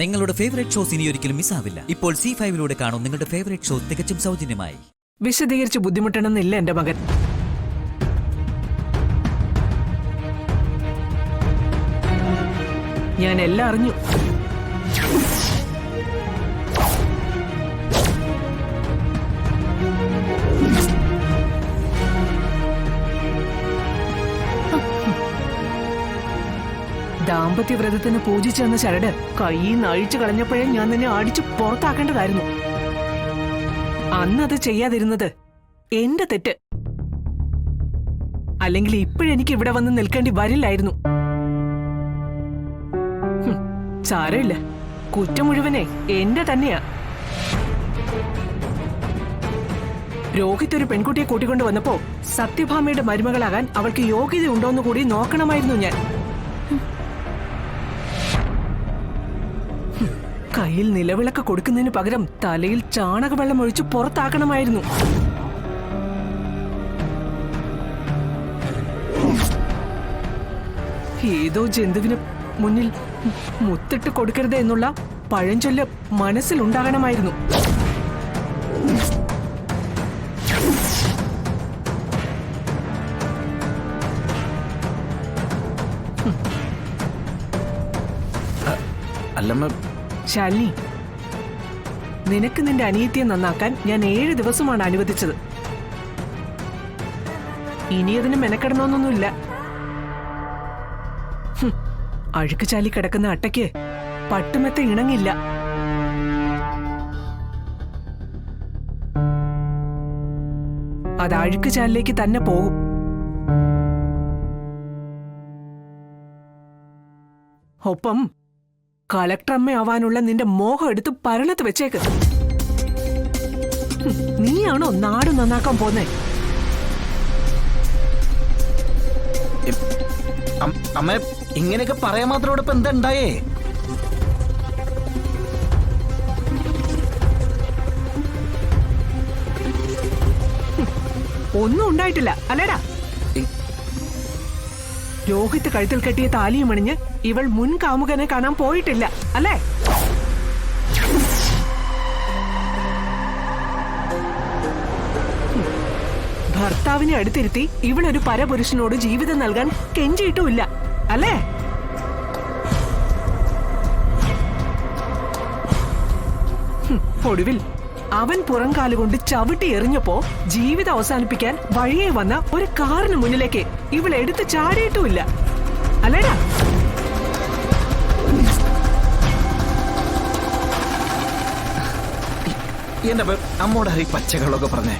നിങ്ങളുടെ favourite shows ഇനി ഒരിക്കലും മിസ്സാവില്ല. ഇപ്പോൾ C5 കാണും നിങ്ങളുടെ ഫേവറേറ്റ് ഷോ തികച്ചും സൗജന്യമായി. വിശദീകരിച്ച് ബുദ്ധിമുട്ടണമെന്നില്ല എന്റെ മകൻ. ഞാൻ എല്ലാം അറിഞ്ഞു. ദാമ്പത്യവ്രതത്തിന് പൂജിച്ചെന്ന ചരട് കൈന്ന് അഴിച്ചു കളഞ്ഞപ്പോഴേ ഞാൻ നിന്നെ അടിച്ചു പുറത്താക്കേണ്ടതായിരുന്നു. അന്നത് ചെയ്യാതിരുന്നത് എന്റെ തെറ്റ്. അല്ലെങ്കിൽ ഇപ്പോഴെനിക്ക് ഇവിടെ വന്ന് നിൽക്കേണ്ടി വരില്ലായിരുന്നു. സാരമില്ല, കുറ്റം മുഴുവനെ എന്റെ തന്നെയാ. രോഹിത് ഒരു പെൺകുട്ടിയെ കൂട്ടിക്കൊണ്ടു വന്നപ്പോ സത്യഭാമയുടെ മരുമകളാകാൻ അവൾക്ക് യോഗ്യതയുണ്ടോന്ന് കൂടി നോക്കണമായിരുന്നു ഞാൻ. കയ്യിൽ നിലവിളക്ക് കൊടുക്കുന്നതിന് പകരം തലയിൽ ചാണകവെള്ളം ഒഴിച്ച് പുറത്താക്കണമായിരുന്നു. ഏതോ ജന്തുവിന് മുന്നിൽ മുത്തിട്ട് കൊടുക്കരുത് എന്നുള്ള പഴഞ്ചൊല്ല് മനസ്സിലുണ്ടാകണമായിരുന്നു. ശാലിനി, നിനക്ക് നിന്റെ അനിയത്തിയെ നന്നാക്കാൻ ഞാൻ 7 ദിവസമാണ് അനുവദിച്ചത്. ഇനി അതിന് മെനക്കെടണമെന്നൊന്നുമില്ല. അഴുക്ക് ചാലി കിടക്കുന്ന അട്ടയ്ക്ക് പട്ടുമെത്ത ഇണങ്ങില്ല. അത് അഴുക്ക് ചാലിലേക്ക് തന്നെ പോകും. ഒപ്പം കളക്ടറമ്മയാവാനുള്ള നിന്റെ മോഹം എടുത്ത് പരണത്ത് വെച്ചേക്ക്. നീയാണോ നാട് നന്നാക്കാൻ പോന്നേ? അമ്മ ഇങ്ങനെയൊക്കെ പറയാൻ മാത്രം ഇവിടെ എന്താ ഉണ്ടായേ? ഒന്നും ഉണ്ടായിട്ടില്ല അല്ലേടാ. രോഹിത് കഴുത്തിൽ കെട്ടിയ താലിയും അണിഞ്ഞ് ഇവൾ മുൻ കാമുകനെ കാണാൻ പോയിട്ടില്ല അല്ലേ? ഭർത്താവിനെ അടുത്തിരുത്തി ഇവളൊരു പരപുരുഷനോട് ജീവിതം നൽകാൻ കെഞ്ചിയിട്ടുമില്ല അല്ലേ? ഒടുവിൽ അവൻ പുറംകാലുകൊണ്ട് ചവിട്ടി എറിഞ്ഞപ്പോ ജീവിതം അവസാനിപ്പിക്കാൻ വഴിയെ വന്ന ഒരു കാറിന് മുന്നിലേക്ക് ഇവൾ എടുത്ത് ചാടിയിട്ടുമില്ല അല്ലേടാ? എന്റെ അമ്മോട് ഈ പച്ചക്കള്ളൊക്കെ പറഞ്ഞേ.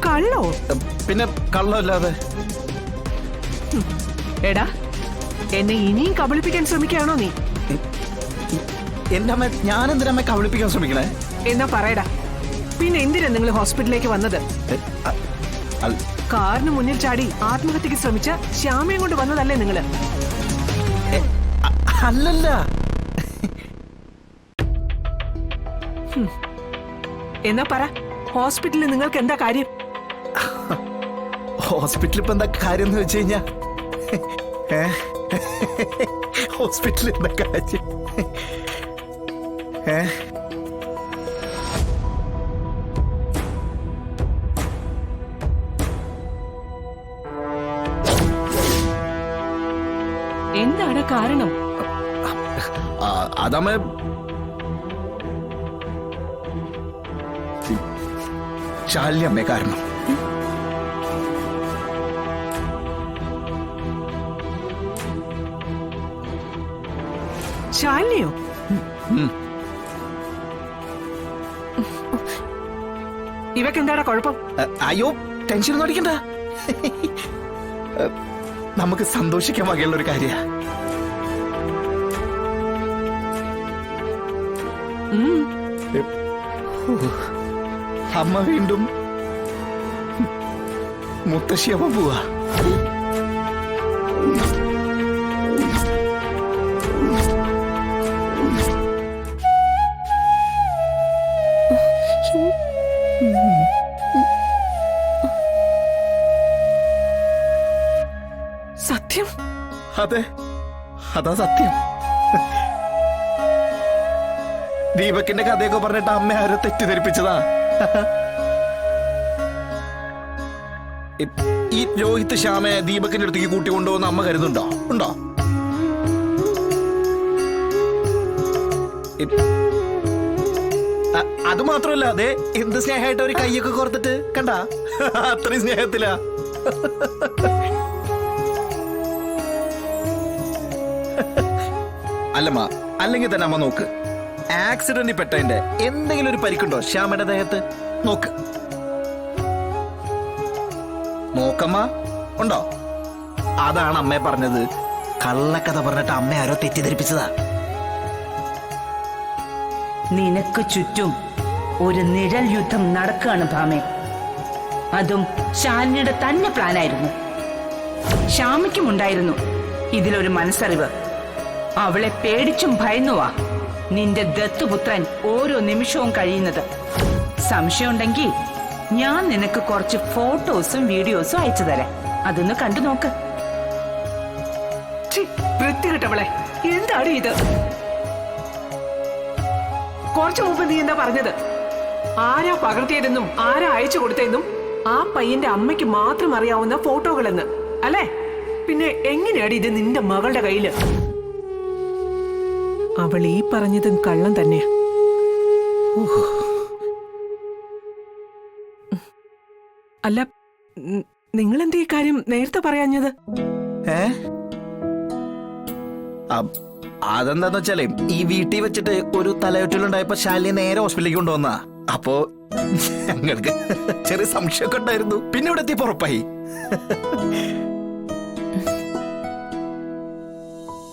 കള്ളോ? പിന്നെ കള്ളല്ലാതെ. എടാ, എന്നെ ഇനിയും കബളിപ്പിക്കാൻ ശ്രമിക്കുകയാണോ നീ? എന്റെ അമ്മ, ഞാനെന്തിനമ്മ കബളിപ്പിക്കാൻ ശ്രമിക്കണേ? എന്നാ പറയടാ, പിന്നെ എന്തിനാ നിങ്ങൾ ഹോസ്പിറ്റലിലേക്ക് വന്നത്? കാറിന് മുന്നിൽ ചാടി ആത്മഹത്യക്ക് ശ്രമിച്ച ശ്യാമയും കൊണ്ട് വന്നതല്ലേ നിങ്ങള്? അല്ലല്ല. എന്നാ പറ, ഹോസ്പിറ്റലിൽ നിങ്ങൾക്ക് എന്താ കാര്യം? ഹോസ്പിറ്റലിൽ ഇപ്പൊ എന്താ കാര്യം എന്ന് വെച്ച് കഴിഞ്ഞാ, ഹോസ്പിറ്റലിൽ എന്താ കാര്യം? എന്താണ് കാരണം? അതമ്മ ശാല്യമ്മേ കാരണം. ശാലിനിയോ? ഇവക്ക് എന്താടാ കുഴപ്പം? അയ്യോ, ടെൻഷൻ അടിക്കണ്ട. നമുക്ക് സന്തോഷിക്കാൻ വകയുള്ള ഒരു കാര്യ. അമ്മ വീണ്ടും മുത്തശ്ശിയമ്മ പോവാ. സത്യം? അതെ, അതാ സത്യം. ദീപകിന്റെ കഥയൊക്കെ പറഞ്ഞിട്ട് അമ്മ ആരോ തെറ്റിദ്ധരിപ്പിച്ചതാ. ഈ രോഹിത് ശ്യാമെ ദീപകിന്റെ അടുത്തേക്ക് കൂട്ടി കൊണ്ടുപോകുന്ന അമ്മ കരുതുണ്ടോ? ഉണ്ടോ? അത് മാത്രമല്ല, അതെ എന്ത് സ്നേഹമായിട്ട് ഒരു കൈയൊക്കെ കോർത്തിട്ട് കണ്ട, അത്രയും സ്നേഹത്തിലാ. അല്ലമ്മ, അല്ലെങ്കിൽ തന്നെ അമ്മ നോക്ക്, ആക്സിഡന്റിൽ പെട്ടതിന്റെ എന്തെങ്കിലും ഒരു പരിക്കുണ്ടോ ശ്യാമയുടെ ദേഹത്ത്? നോക്ക്, നോക്കമ്മ, ഉണ്ടോ? അതാണ് അമ്മയെ പറഞ്ഞത്, കള്ളക്കഥ പറഞ്ഞിട്ട് അമ്മ ആരോ തെറ്റിദ്ധരിപ്പിച്ചതാ. നിനക്ക് ചുറ്റും ഒരു നിഴൽ യുദ്ധം നടക്കുകയാണ് ഭാമേ. അതും ശാലിനിയുടെ തന്നെ പ്ലാനായിരുന്നു. ശ്യാമയ്ക്കുമുണ്ടായിരുന്നു ഇതിലൊരു മനസ്സറിവ്. അവളെ പേടിച്ചും ഭയന്നുവാ നിന്റെ ദത്തുപുത്രൻ ഓരോ നിമിഷവും കഴിയുന്നത്. സംശയമുണ്ടെങ്കിൽ ഞാൻ നിനക്ക് കുറച്ച് ഫോട്ടോസും വീഡിയോസും അയച്ചു തരാം, അതൊന്ന് കണ്ടു നോക്ക്. വൃത്തികെട്ടവളെ, എന്താണ് ഇത്? കുറച്ചു മുമ്പ് നീ എന്താ പറഞ്ഞത്? ആരാ പകർത്തിയതെന്നും ആരാ അയച്ചു കൊടുത്തതെന്നും ആ പയ്യന്റെ അമ്മയ്ക്ക് മാത്രം അറിയാവുന്ന ഫോട്ടോകളെന്ന് അല്ലേ? പിന്നെ എങ്ങനെയാണ് ഇത് നിന്റെ മകളുടെ കയ്യില്? അവൾ ഈ പറഞ്ഞതും കള്ളം തന്നെയാ. അല്ല, നിങ്ങളെന്തീ കാര്യം നേരത്തെ പറയാഞ്ഞത്? അതെന്താന്ന് വെച്ചാലേ, ഈ വീട്ടിൽ വെച്ചിട്ട് ഒരു തലയൊറ്റലുണ്ടായപ്പോ ശാലിനെ നേരെ ഹോസ്പിറ്റലിലേക്ക് കൊണ്ടുവന്നാ. അപ്പോ ഞങ്ങൾക്ക് ചെറിയ സംശയമൊക്കെ ഉണ്ടായിരുന്നു. പിന്നെ ഇവിടെ എത്തിയപ്പോ ഉറപ്പായി.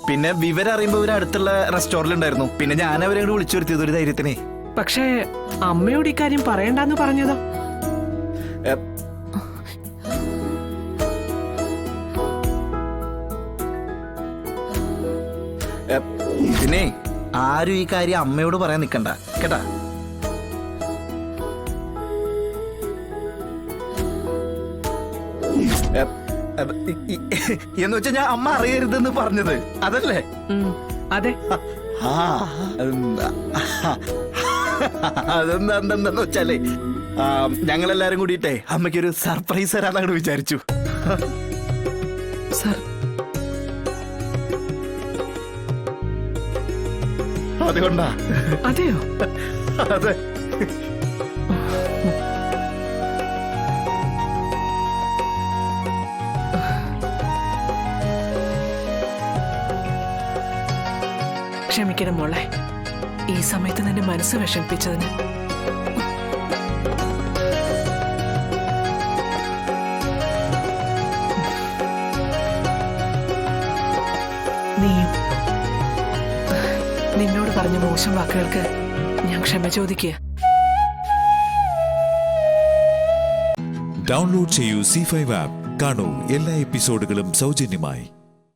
പിന്നെ വിവരം അറിയുമ്പോ ഇവര് അടുത്തുള്ള റെസ്റ്റോറന്റ് ഉണ്ടായിരുന്നു. പിന്നെ ഞാൻ അവരെ കൂടെ വിളിച്ചു വരുത്തിയത് ഒരു ധൈര്യത്തിനെ. പക്ഷേ അമ്മയോട് ഇക്കാര്യം പറയണ്ടെന്ന് പറഞ്ഞതോ? ഇതിനെ ആരും ഈ കാര്യം അമ്മയോട് പറയാൻ നിക്കണ്ട കേട്ടാ. എന്ന് വെച്ചാ ഞാൻ അമ്മ അറിയരുതെന്ന് പറഞ്ഞത് അതല്ലേ? അതെ. അതെന്താന്ന് വെച്ചാലേ, ഞങ്ങളെല്ലാരും കൂടിയിട്ടേ അമ്മയ്ക്കൊരു സർപ്രൈസ് തരാന്നങ്ങോട്ട് വിചാരിച്ചു. അതുകൊണ്ടാ. അതെയോ? അതെ. ക്ഷമിക്കണം മോളെ, ഈ സമയത്ത് നിന്റെ മനസ്സ് വിഷമിപ്പിച്ചതിന്. നീയും നിന്നോട് പറഞ്ഞ മോശം വാക്കുകൾക്ക് ഞാൻ ക്ഷമ ചോദിക്കുക. ഡൗൺലോഡ് ചെയ്യൂ C5 ആപ്പ്. കാണൂ എല്ലാ എപ്പിസോഡുകളും സൗജന്യമായി.